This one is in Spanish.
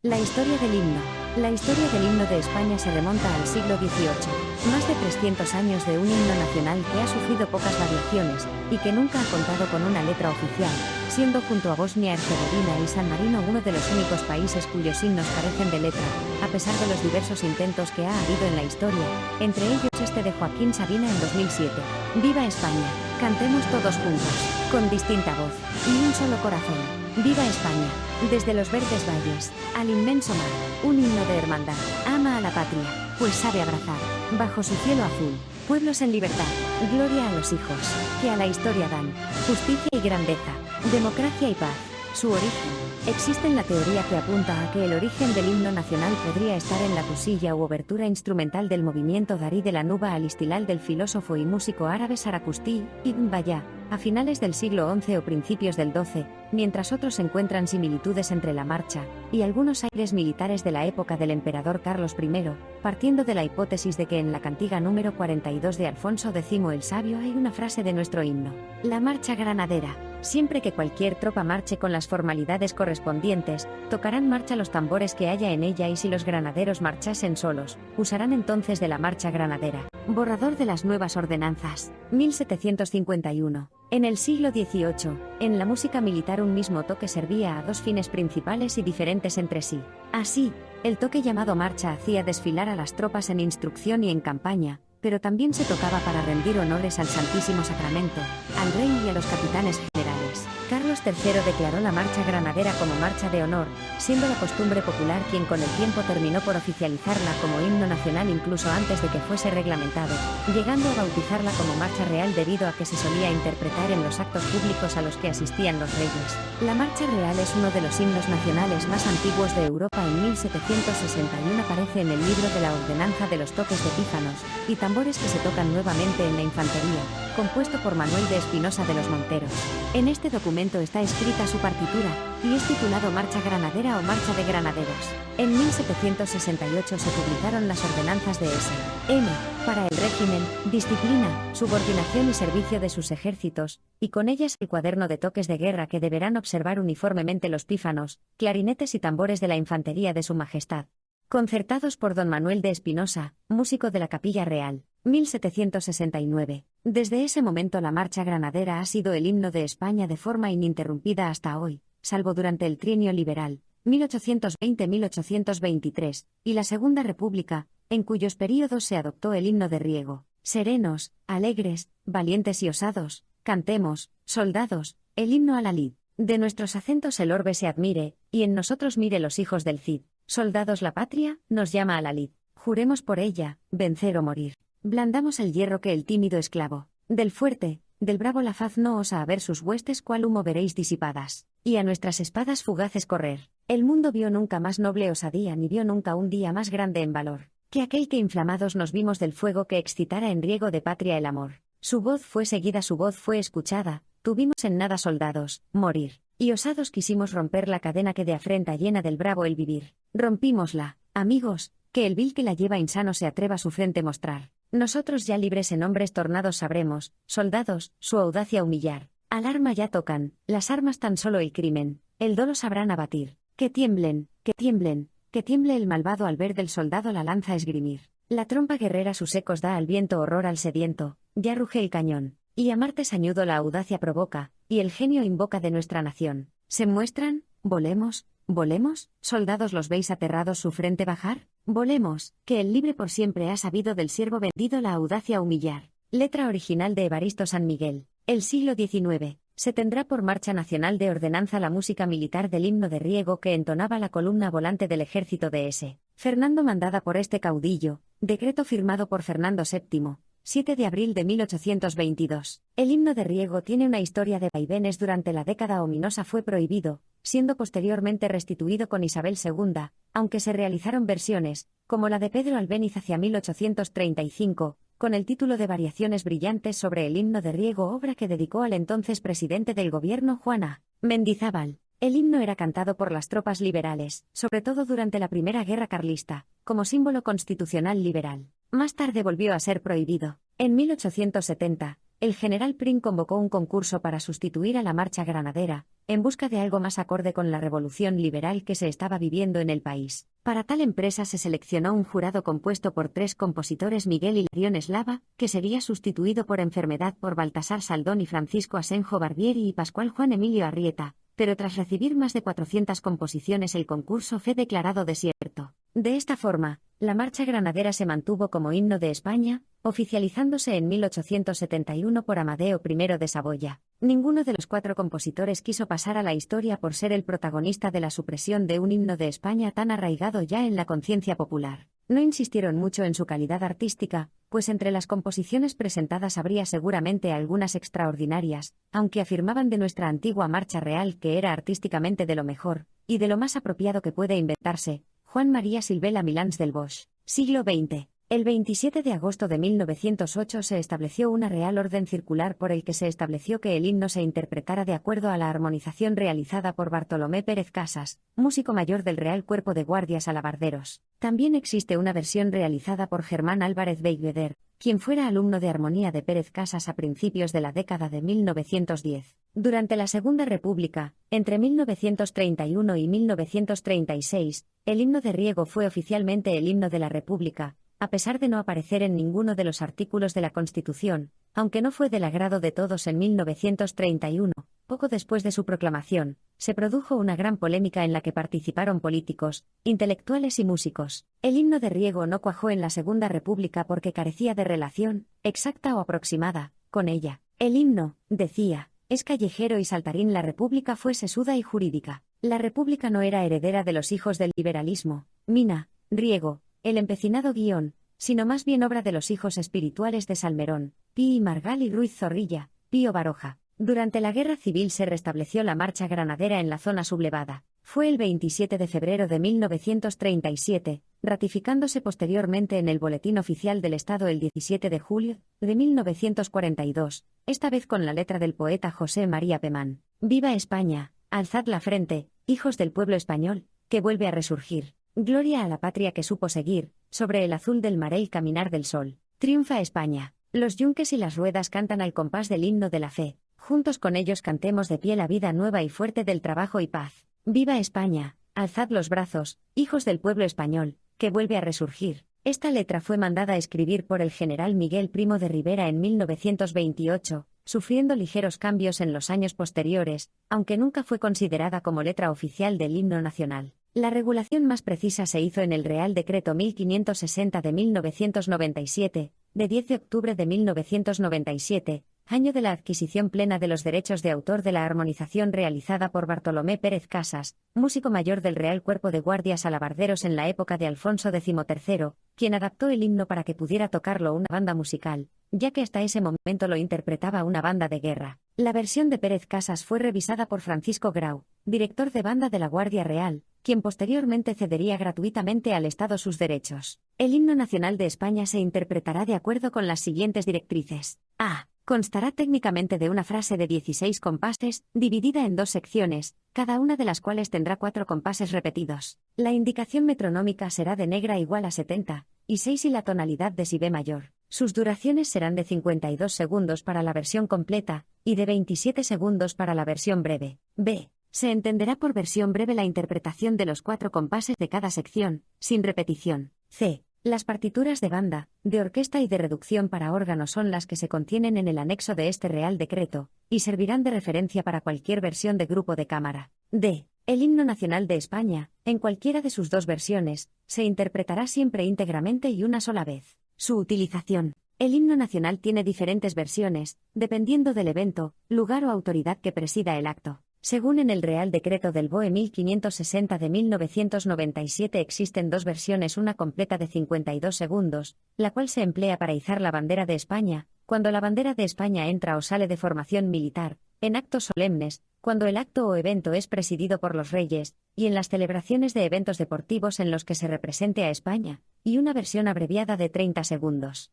La historia del himno. La historia del himno de España se remonta al siglo XVIII, más de 300 años de un himno nacional que ha sufrido pocas variaciones, y que nunca ha contado con una letra oficial, siendo junto a Bosnia-Herzegovina y San Marino uno de los únicos países cuyos himnos carecen de letra, a pesar de los diversos intentos que ha habido en la historia, entre ellos este de Joaquín Sabina en 2007. ¡Viva España! Cantemos todos juntos, con distinta voz, y un solo corazón. ¡Viva España! Desde los verdes valles, al inmenso mar, un himno de hermandad, ama a la patria, pues sabe abrazar, bajo su cielo azul, pueblos en libertad, gloria a los hijos, que a la historia dan, justicia y grandeza, democracia y paz. Su origen. Existe la teoría que apunta a que el origen del himno nacional podría estar en la tusilla u obertura instrumental del movimiento Darí de la Nuba al Istilal del filósofo y músico árabe Zarathustri, Ibn Ballá, a finales del siglo XI o principios del XII, mientras otros encuentran similitudes entre la marcha y algunos aires militares de la época del emperador Carlos I, partiendo de la hipótesis de que en la cantiga número 42 de Alfonso X el Sabio hay una frase de nuestro himno, la marcha granadera. Siempre que cualquier tropa marche con las formalidades correspondientes, tocarán marcha los tambores que haya en ella y si los granaderos marchasen solos, usarán entonces de la marcha granadera. Borrador de las nuevas ordenanzas. 1751. En el siglo XVIII, en la música militar un mismo toque servía a dos fines principales y diferentes entre sí. Así, el toque llamado marcha hacía desfilar a las tropas en instrucción y en campaña, pero también se tocaba para rendir honores al Santísimo Sacramento, al rey y a los capitanes generales. Carlos III declaró la marcha granadera como marcha de honor, siendo la costumbre popular quien con el tiempo terminó por oficializarla como himno nacional incluso antes de que fuese reglamentado, llegando a bautizarla como marcha real debido a que se solía interpretar en los actos públicos a los que asistían los reyes. La marcha real es uno de los himnos nacionales más antiguos de Europa. En 1761 aparece en el libro de la ordenanza de los toques de pífanos y tambores que se tocan nuevamente en la infantería, compuesto por Manuel de Espinosa de los Monteros. En este documento está escrita su partitura, y es titulado Marcha Granadera o Marcha de Granaderos. En 1768 se publicaron las ordenanzas de S.M. para el régimen, disciplina, subordinación y servicio de sus ejércitos, y con ellas el cuaderno de toques de guerra que deberán observar uniformemente los pífanos, clarinetes y tambores de la infantería de su majestad. Concertados por don Manuel de Espinosa, músico de la Capilla Real, 1769. Desde ese momento la marcha granadera ha sido el himno de España de forma ininterrumpida hasta hoy, salvo durante el trienio liberal, 1820-1823, y la Segunda República, en cuyos períodos se adoptó el himno de Riego. Serenos, alegres, valientes y osados, cantemos, soldados, el himno a la lid. De nuestros acentos el orbe se admire, y en nosotros mire los hijos del Cid. Soldados la patria, nos llama a la lid. Juremos por ella, vencer o morir. Blandamos el hierro que el tímido esclavo. Del fuerte, del bravo la faz no osa ver sus huestes cual humo veréis disipadas. Y a nuestras espadas fugaces correr. El mundo vio nunca más noble osadía ni vio nunca un día más grande en valor, que aquel que inflamados nos vimos del fuego que excitara en riego de patria el amor. Su voz fue seguida, su voz fue escuchada, tuvimos en nada soldados, morir. Y osados quisimos romper la cadena que de afrenta llena del bravo el vivir. Rompímosla, amigos, que el vil que la lleva insano se atreva su frente mostrar. Nosotros ya libres en hombres tornados sabremos, soldados, su audacia humillar. Al arma ya tocan, las armas tan solo el crimen, el dolo sabrán abatir. Que tiemblen, que tiemblen, que tiemble el malvado al ver del soldado la lanza esgrimir. La trompa guerrera sus ecos da al viento horror al sediento, ya ruge el cañón, y a Marte sañudo la audacia provoca, y el genio invoca de nuestra nación. ¿Se muestran? ¿Volemos? ¿Volemos? ¿Soldados los veis aterrados su frente bajar? Volemos, que el libre por siempre ha sabido del siervo vendido la audacia humillar. Letra original de Evaristo San Miguel. El siglo XIX. Se tendrá por marcha nacional de ordenanza la música militar del himno de Riego que entonaba la columna volante del ejército de S. Fernando mandada por este caudillo, decreto firmado por Fernando VII, 7 de abril de 1822. El himno de Riego tiene una historia de vaivenes. Durante la década ominosa fue prohibido, siendo posteriormente restituido con Isabel II, aunque se realizaron versiones, como la de Pedro Albéniz hacia 1835, con el título de Variaciones brillantes sobre el himno de Riego, obra que dedicó al entonces presidente del gobierno Juan A. Mendizábal. El himno era cantado por las tropas liberales, sobre todo durante la Primera Guerra Carlista, como símbolo constitucional liberal. Más tarde volvió a ser prohibido. En 1870, el general Prim convocó un concurso para sustituir a la marcha granadera, en busca de algo más acorde con la revolución liberal que se estaba viviendo en el país. Para tal empresa se seleccionó un jurado compuesto por 3 compositores: Miguel Hilarión Eslava, que sería sustituido por enfermedad por Baltasar Saldón, y Francisco Asenjo Barbieri y Pascual Juan Emilio Arrieta, pero tras recibir más de 400 composiciones el concurso fue declarado desierto. De esta forma, la marcha granadera se mantuvo como himno de España, oficializándose en 1871 por Amadeo I de Saboya. Ninguno de los 4 compositores quiso pasar a la historia por ser el protagonista de la supresión de un himno de España tan arraigado ya en la conciencia popular. No insistieron mucho en su calidad artística, pues entre las composiciones presentadas habría seguramente algunas extraordinarias, aunque afirmaban de nuestra antigua marcha real que era artísticamente de lo mejor, y de lo más apropiado que puede inventarse. Juan María Silvela Milans del Bosch, siglo XX. El 27 de agosto de 1908 se estableció una Real Orden Circular por el que se estableció que el himno se interpretara de acuerdo a la armonización realizada por Bartolomé Pérez Casas, músico mayor del Real Cuerpo de Guardias Alabarderos. También existe una versión realizada por Germán Álvarez Bellveder, quien fuera alumno de armonía de Pérez Casas a principios de la década de 1910. Durante la Segunda República, entre 1931 y 1936, el himno de Riego fue oficialmente el himno de la República, a pesar de no aparecer en ninguno de los artículos de la Constitución, aunque no fue del agrado de todos en 1931, poco después de su proclamación, se produjo una gran polémica en la que participaron políticos, intelectuales y músicos. El himno de Riego no cuajó en la Segunda República porque carecía de relación, exacta o aproximada, con ella. El himno, decía, es callejero y saltarín. La República fue sesuda y jurídica. La República no era heredera de los hijos del liberalismo, Mina, Riego, el empecinado guión, sino más bien obra de los hijos espirituales de Salmerón, Pi y Margal y Ruiz Zorrilla, Pío Baroja. Durante la Guerra Civil se restableció la marcha granadera en la zona sublevada. Fue el 27 de febrero de 1937, ratificándose posteriormente en el Boletín Oficial del Estado el 17 de julio de 1942, esta vez con la letra del poeta José María Pemán. Viva España, alzad la frente, hijos del pueblo español, que vuelve a resurgir. Gloria a la patria que supo seguir, sobre el azul del mar el caminar del sol. Triunfa España. Los yunques y las ruedas cantan al compás del himno de la fe. Juntos con ellos cantemos de pie la vida nueva y fuerte del trabajo y paz. Viva España. Alzad los brazos, hijos del pueblo español, que vuelve a resurgir. Esta letra fue mandada a escribir por el general Miguel Primo de Rivera en 1928, sufriendo ligeros cambios en los años posteriores, aunque nunca fue considerada como letra oficial del himno nacional. La regulación más precisa se hizo en el Real Decreto 1560 de 1997, de 10 de octubre de 1997, año de la adquisición plena de los derechos de autor de la armonización realizada por Bartolomé Pérez Casas, músico mayor del Real Cuerpo de Guardias Alabarderos en la época de Alfonso XIII, quien adaptó el himno para que pudiera tocarlo una banda musical, ya que hasta ese momento lo interpretaba una banda de guerra. La versión de Pérez Casas fue revisada por Francisco Grau, director de banda de la Guardia Real, quien posteriormente cedería gratuitamente al Estado sus derechos. El himno nacional de España se interpretará de acuerdo con las siguientes directrices. A. Constará técnicamente de una frase de 16 compases, dividida en 2 secciones, cada una de las cuales tendrá 4 compases repetidos. La indicación metronómica será de negra igual a 70, y 6 y la tonalidad de si be mayor. Sus duraciones serán de 52 segundos para la versión completa, y de 27 segundos para la versión breve. B. Se entenderá por versión breve la interpretación de los 4 compases de cada sección, sin repetición. C. Las partituras de banda, de orquesta y de reducción para órgano son las que se contienen en el anexo de este Real Decreto, y servirán de referencia para cualquier versión de grupo de cámara. D. El himno nacional de España, en cualquiera de sus 2 versiones, se interpretará siempre íntegramente y una sola vez. Su utilización. El himno nacional tiene diferentes versiones, dependiendo del evento, lugar o autoridad que presida el acto. Según en el Real Decreto del BOE 1560 de 1997 existen 2 versiones, una completa de 52 segundos, la cual se emplea para izar la bandera de España, cuando la bandera de España entra o sale de formación militar, en actos solemnes, cuando el acto o evento es presidido por los reyes, y en las celebraciones de eventos deportivos en los que se represente a España, y una versión abreviada de 30 segundos.